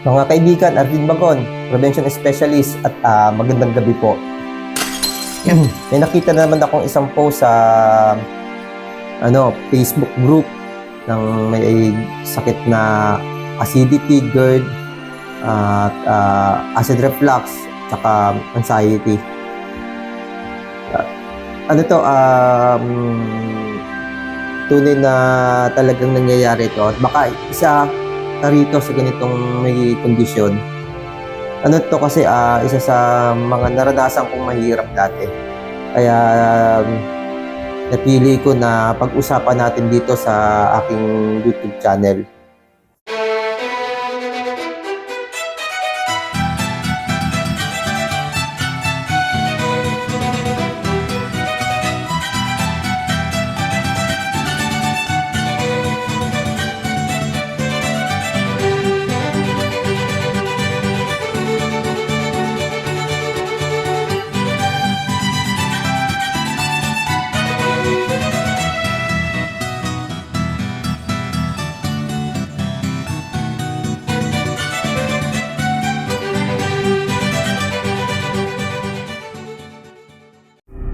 Mga kaibigan, Arvin Bagon, Prevention Specialist at magandang gabi po. May nakita na naman akong isang post sa Facebook group ng may sakit na acidity, GERD, at acid reflux, saka anxiety. Tunay na talagang nangyayari ito at baka isa rito sa ganitong may kondisyon. Kasi isa sa mga naranasan kong mahirap dati. Kaya napili ko na pag-usapan natin dito sa aking YouTube channel.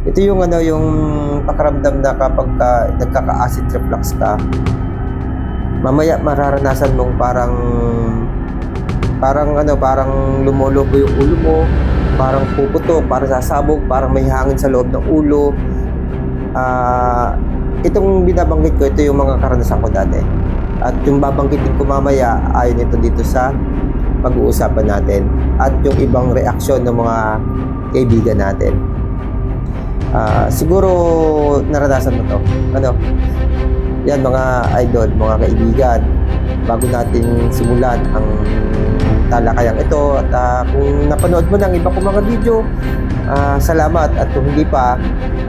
Ito yung yung pakiramdam na kapag nagkaka-acid reflux ka, mamaya mararanasan mong parang lumulubo yung ulo mo, parang puputok, parang sasabog, parang may hangin sa loob ng ulo. Itong binabanggit ko, ito yung mga karanasan ko dati. At yung babanggitin ko mamaya ay nito dito sa pag-uusapan natin at yung ibang reaksyon ng mga kaibigan natin. Siguro naranasan mo to. Yan mga idol, mga kaibigan, bago natin simulan ang talakayang ito at kung napanood mo ng iba kong mga video, salamat, at kung hindi pa,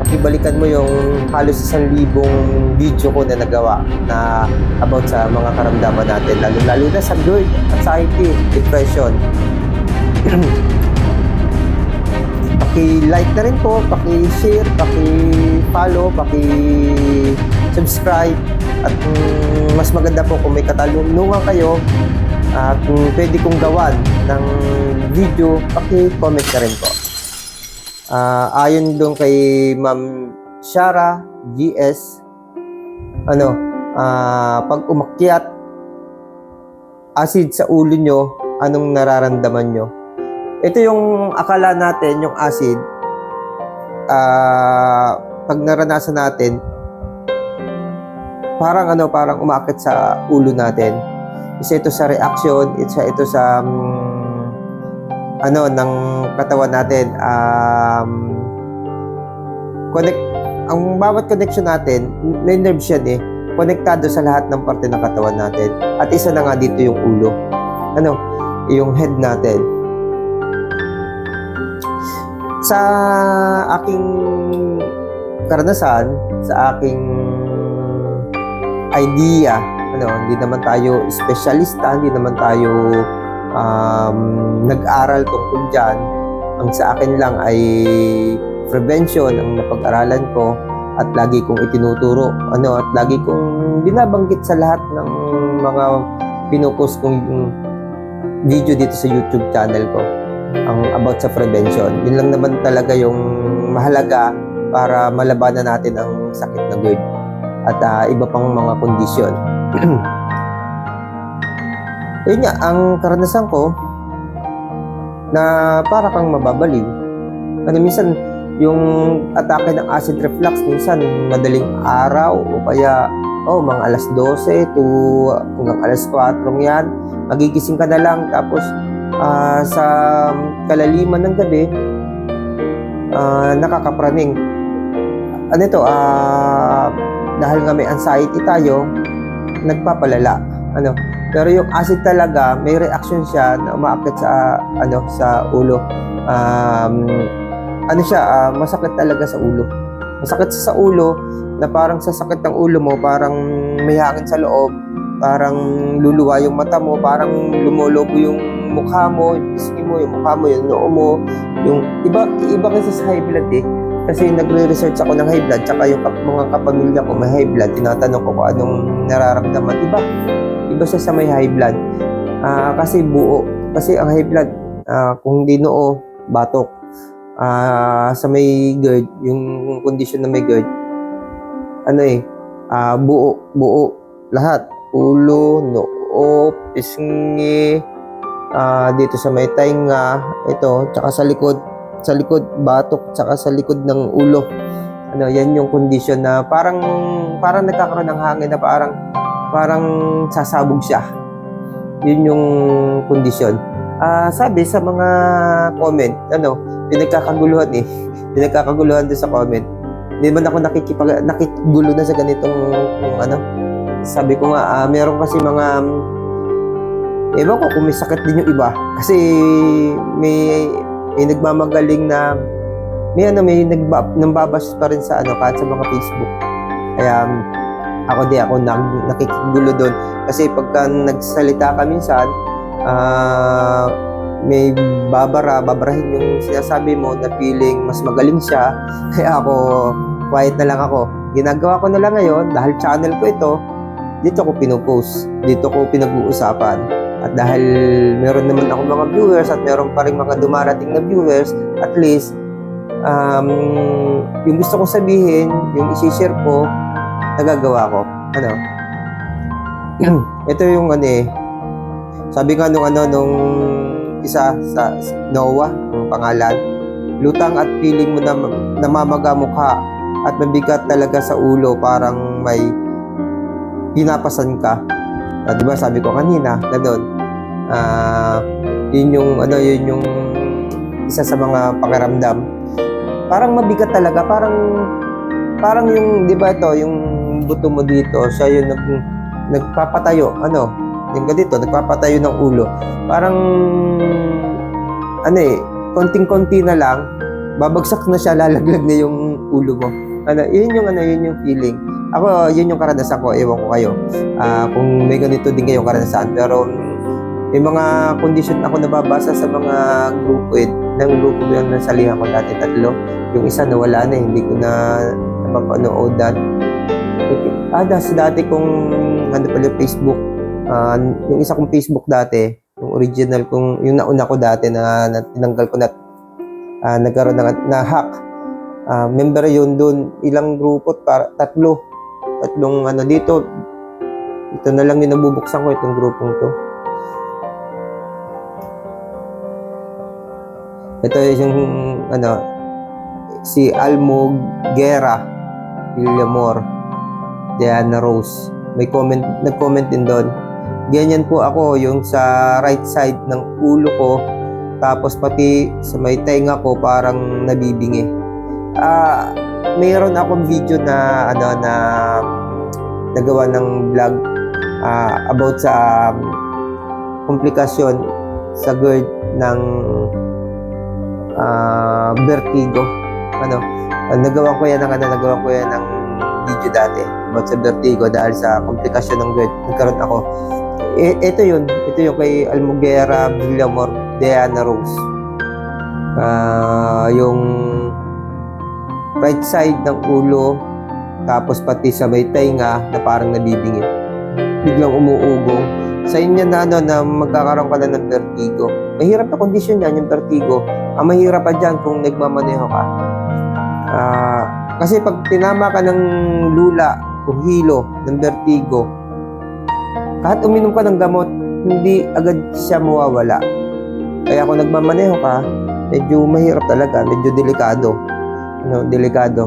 pakibalikan mo yung halos 1,000 video ko na nagawa na about sa mga karamdaman natin, lalo na sa GERD, anxiety, depression. Paki-like na rin po, paki-share, paki-follow, paki-subscribe, at mas maganda po kung may katanungan kayo at kung pwede kong gawan ng video, paki-comment na rin po. Ayon doon kay Ma'am Shara GS, pag umakyat acid sa ulo nyo, anong nararamdaman nyo? Ito yung akala natin, yung acid, pag naranasan natin, parang umaakit sa ulo natin. Isa ito sa reaction, isa ito sa ng katawan natin. Ang bawat connection natin, may nerves yan konektado sa lahat ng parte ng katawan natin. At isa na nga dito yung ulo. Yung head natin. Sa aking karanasan, sa aking idea, hindi naman tayo espesyalista, hindi naman tayo nag-aral tungkol dyan. Ang sa akin lang ay prevention ang napag-aralan ko at lagi kong itinuturo, at lagi kong binabanggit sa lahat ng mga pinupost kong video dito sa YouTube channel ko, ang about sa prevention. Yun lang naman talaga yung mahalaga para malabanan natin ang sakit ng GERD at iba pang mga kondisyon. Yun nga, ang karanasan ko na para kang mababaliw. Minsan yung atake ng acid reflux, minsan madaling araw o kaya mga alas 12 to hanggang alas 4 yan, magigising ka na lang, tapos sa kalaliman ng gabi, nakakapraning. Dahil nga may anxiety tayo, nagpapalala. Pero yung acid talaga, may reaction siya na umaakit sa ulo. Masakit talaga sa ulo. Masakit sa ulo na parang sa sakit ng ulo mo, parang may hangin sa loob, parang luluwa yung mata mo, parang lumolobo yung mukha mo, yung pisngi mo, yung mukha mo, yung noo mo, yung iba kasi sa high blood Kasi nagre-research ako ng high blood, tsaka yung mga kapamilya ko may high blood, tinatanong ko kung anong nararamdaman. Iba siya sa may high blood. Kasi buo. Kasi ang high blood, kung hindi noo, batok. Sa may GERD, yung condition na may GERD, buo. Lahat. Ulo, noo, pisngi, dito sa may tainga, ito, tsaka sa likod, batok, tsaka sa likod ng ulo. Yan yung condition na parang nagkakaroon ng hangin na parang sasabog siya. Yun yung condition. Sabi sa mga comment, pinagkakaguluhan doon sa comment. Hindi man ako nakikigulo na sa ganitong sabi ko nga, meron kasi mga ewan ko kung may sakit din yung iba kasi may nagmamagaling na may nambabas pa rin sa kahit sa mga Facebook. Kaya ako nakikigulo doon kasi pagka nagsalita ka minsan, may babarahin yung sinasabi mo na feeling mas magaling siya. Kaya ako quiet na lang ako. Ginagawa ko na lang ngayon dahil channel ko ito, dito ko pinupost, dito ko pinag-uusapan. At dahil meron naman ako mga viewers at meron pa rin mga dumarating na viewers, at least yung gusto kong sabihin, yung isi-share ko, nagagawa ko. Ito yung sabi nga nung isa sa Noah, ang pangalan, lutang at feeling mo na namamaga mukha at mabigat talaga sa ulo, parang may pinapasan ka. Diba sabi ko kanina, gano'n. Yun yung isa sa mga pakiramdam. Parang mabigat talaga, parang yung, di ba ito, yung buto mo dito, siya yung nagpapatayo, yung ganito, nagpapatayo ng ulo. Parang, konting-konti na lang, babagsak na siya, lalaglag na yung ulo mo. Yun yung feeling. Ako, yun yung karanasan ko, ewan ko kayo. Kung may ganito din kayong karanasan, pero may mga condition ako nababasa sa mga grupo ng grupo yung nasalihan ko dati, 3. Yung isa nawala na, hindi ko na napapanood dati kong Facebook, yung isa kong Facebook dati, yung original kong, yung nauna ko dati na tinanggal ko na nagkaroon na hack. Member yun doon, ilang grupo, tatlong dito. Ito na lang yung nabubuksan ko, itong grupong to. Ito yung si Almoguera, Villamor, Diana Rose. Nag-comment din doon. Ganyan po ako, yung sa right side ng ulo ko, tapos pati sa may tainga ko parang nabibingi. Mayroon akong video na na nagawa ng vlog about sa komplikasyon sa GERD ng vertigo. Nagawa ko yan ng video dati about sa vertigo dahil sa komplikasyon ng GERD. Nagkaroon ako. Ito yung kay Almoguera, Villamor, Diana Rose. Yung right side ng ulo, tapos pati sa may tainga na parang nabibingi. Biglang umuugong. Sa inyo na magkakaroon ka na ng vertigo. Mahirap na kondisyon yan, yung vertigo. Ang mahirap pa dyan kung nagmamaneho ka. Kasi pag tinama ka ng lula o hilo ng vertigo, kahit uminom ka ng gamot, hindi agad siya mawawala. Kaya kung nagmamaneho ka, medyo mahirap talaga, medyo delikado. Delikado.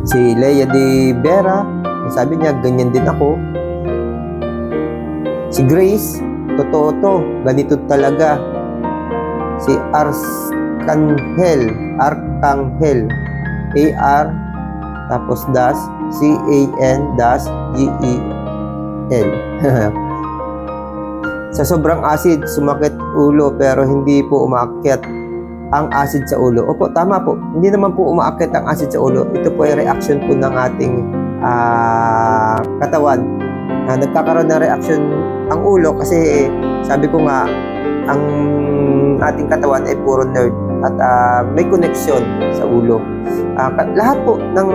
Si Lea de Vera, sabi niya, ganyan din ako. Si Grace, totoo to, ganito talaga. Si Arcangel, A-R, tapos dash, C-A-N, dash, G-E-L. Sa sobrang acid, sumakit ulo pero hindi po umaakyat ang acid sa ulo. Opo, tama po. Hindi naman po umaakyat ang acid sa ulo. Ito po ay reaction po ng ating katawan. Nagkakaroon ng reaction ang ulo kasi sabi ko nga, ang ating katawan ay puro nerve at may connection sa ulo. Lahat po ng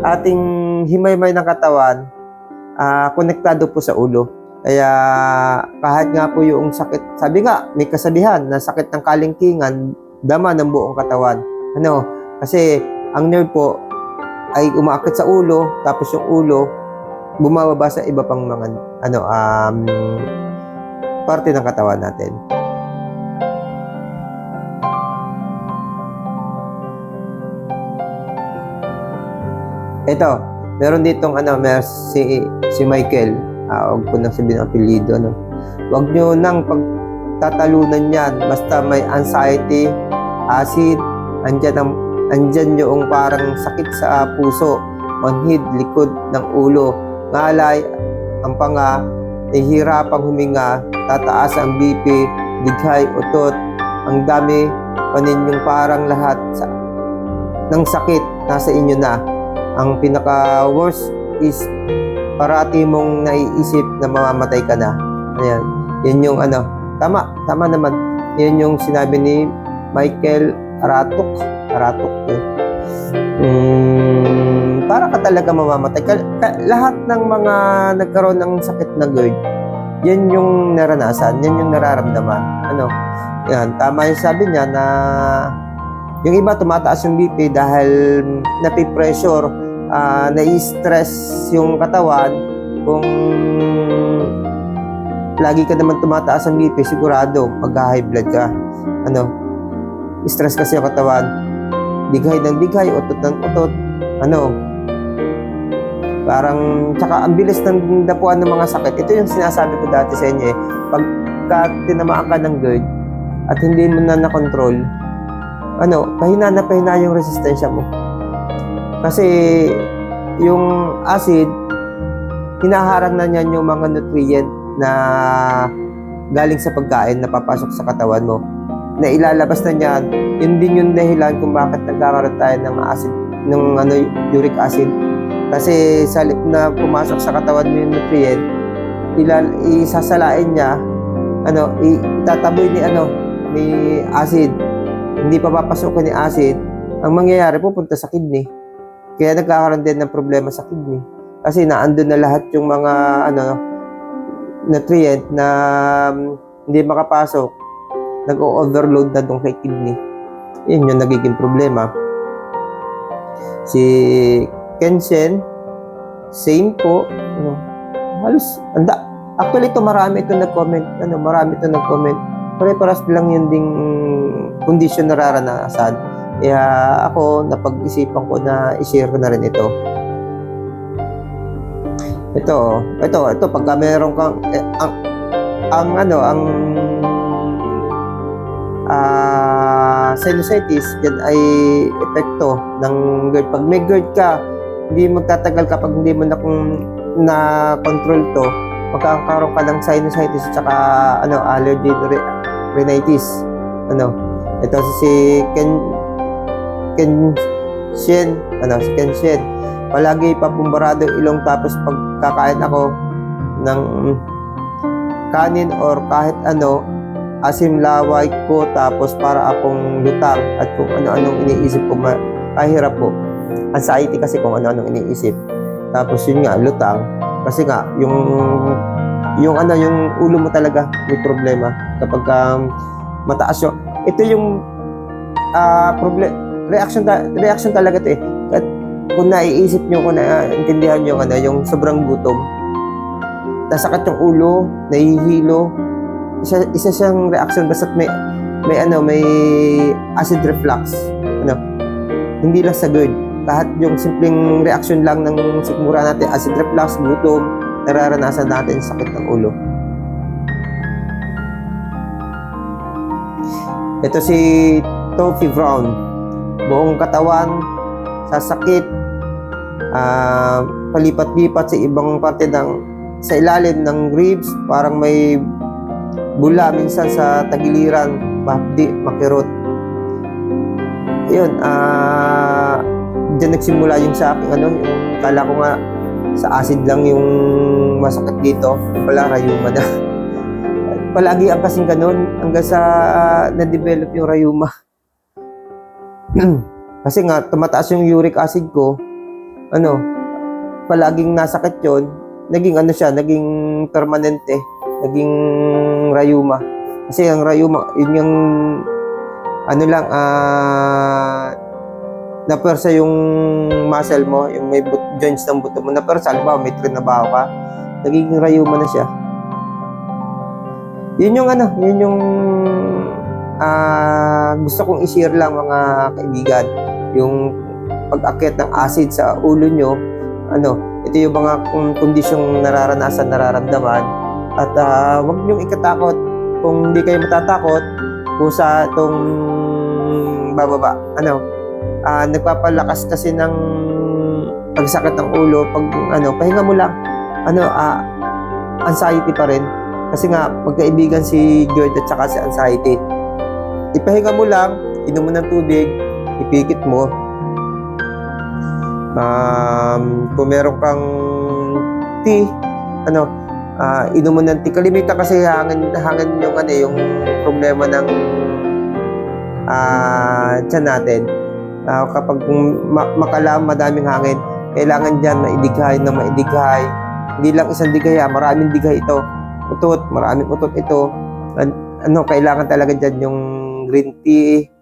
ating himaymay ng katawan konektado po sa ulo. Kaya kahit nga po yung sakit, sabi nga, may kasabihan na sakit ng kalingkingan, dama ng buong katawan. Kasi ang nerve po ay umaakit sa ulo, tapos yung ulo bumababa sa iba pang mga parte ng katawan natin. Ito, meron ditong si Michael. Huwag ko nang sabihin ang apelido. Huwag nyo nang pagtatalunan yan. Basta may anxiety, acid, andyan yung parang sakit sa puso, manhid, likod ng ulo, ngalay, ang panga, nahihirapang huminga, tataas ang BP, dighay, utot, ang dami, paninyong parang lahat ng sakit nasa inyo na. Ang pinaka-worst is parati mong naiisip na mamamatay ka na. Ayan. Yan yung tama naman. Yan yung sinabi ni Michael Aratok. Para ka talaga mamamatay. Lahat ng mga nagkaroon ng sakit na GERD, yan yung naranasan, yan yung nararamdaman. Yan, tama yung sabi niya na yung iba tumataas yung BP dahil napipressure, nai-stress yung katawan. Kung lagi ka naman tumataas ang BP, sigurado mag-high blood ka. Stress kasi yung katawan, dighay ng dighay, utot ng utot. Parang tsaka ang bilis ng dapuan ng mga sakit. Ito yung sinasabi ko dati sa inyo pagka tinamaan ka ng GERD at hindi mo na nakontrol, pahina na pahina yung resistensya mo. Kasi yung acid, hinaharang na niyan yung mga nutrient na galing sa pagkain na papasok sa katawan mo, na ilalabas na niyan. Yun din yung dahilan kung bakit nagkakaroon tayo ng acid, ng uric acid. Kasi sa halip na pumasok sa katawan mo yung nutrient, isasalain niya, itataboy ni acid. Hindi pa papasukin ni acid, ang mangyayari pupunta sa kidney. Kaya nagkakaroon din ng problema sa kidney. Kasi naandun na lahat yung mga nutrient na hindi makapasok, nag-overload na doon kay kidney. Yun yung nagiging problema. Si Kenshin, same po. Halos, actually ito marami ito nag-comment. Pare-paras lang yun ding kondisyon na nararanasan. Kaya ako, napag-isipan ko na i-share ko na rin ito. Ito, pagka meron kang, sinusitis, yan ay epekto ng GERD. Pag may GERD ka, hindi magtatagal kapag hindi mo na control to, magkakaroon ka ng sinusitis at saka allergy rhinitis. Ito si Kenshin, palagi pa bumbarado ilong, tapos pagkakain ako ng kanin or kahit asim laway ko, tapos para akong lutang at kung ano-anong iniisip ko, kahirap po. Anxiety kasi kung ano-anong iniisip. Tapos yun nga, lutang. Kasi nga, yung ulo mo talaga may problema kapag mataas yung, ito yung reaction talaga ito At kung naiisip nyo, kung naiintindihan nyo yung sobrang gutom, nasakit yung ulo, nahihilo, isa siyang reaction basta't may acid reflux. Hindi lang sa GERD, kahit yung simpleng reaction lang ng sikmura natin, acid reflux, gutom, nararanasan natin sakit ng ulo. Ito si Toffee Brown, buong katawan sasakit, palipat-lipat sa ibang parte sa ilalim ng ribs, parang may bula minsan sa tagiliran, mahapdi, makirot. Yun, dyan nagsimula yung sa akin, yung kala ko nga sa acid lang yung masakit dito, pala rayuma na. Palagi ang kasing ganun hanggang sa na-develop yung rayuma. Kasi nga tumataas yung uric acid ko, palaging nasakit yun, naging ano siya, naging permanente, naging rayuma. Kasi ang rayuma, yun yung ano lang, napersa yung muscle mo, yung may joints ng buto mo, napersa, halimbawa may trinabaho ka, nagiging rayuma na siya. Yun yung ano, yun yung gusto kong i-share lang mga kaibigan, yung pag-akit ng acid sa ulo nyo, ano, ito yung mga kondisyong nararamdaman, at wag nyong ikatakot. Kung hindi kayo matatakot, kusa itong bababa, ano, nagpapalakas kasi ng pagsakit ng ulo, pag ano, pahinga mo lang, ano, anxiety pa rin. Kasi nga, magkaibigan si GERD at saka si anxiety. Ipahinga mo lang, inom mo ng tubig, ipikit mo. Kung meron kang tea, ano, inom mo ng tea. Kalimitan kasi hangin yung ano, yung problema ng tiyan natin. Kapag makalam, madaming hangin, kailangan dyan maidighay na maidighay. Hindi lang isang dighay, maraming dighay ito. Utot, maraming utot ito. Ano, kailangan talaga dyan yung green tea,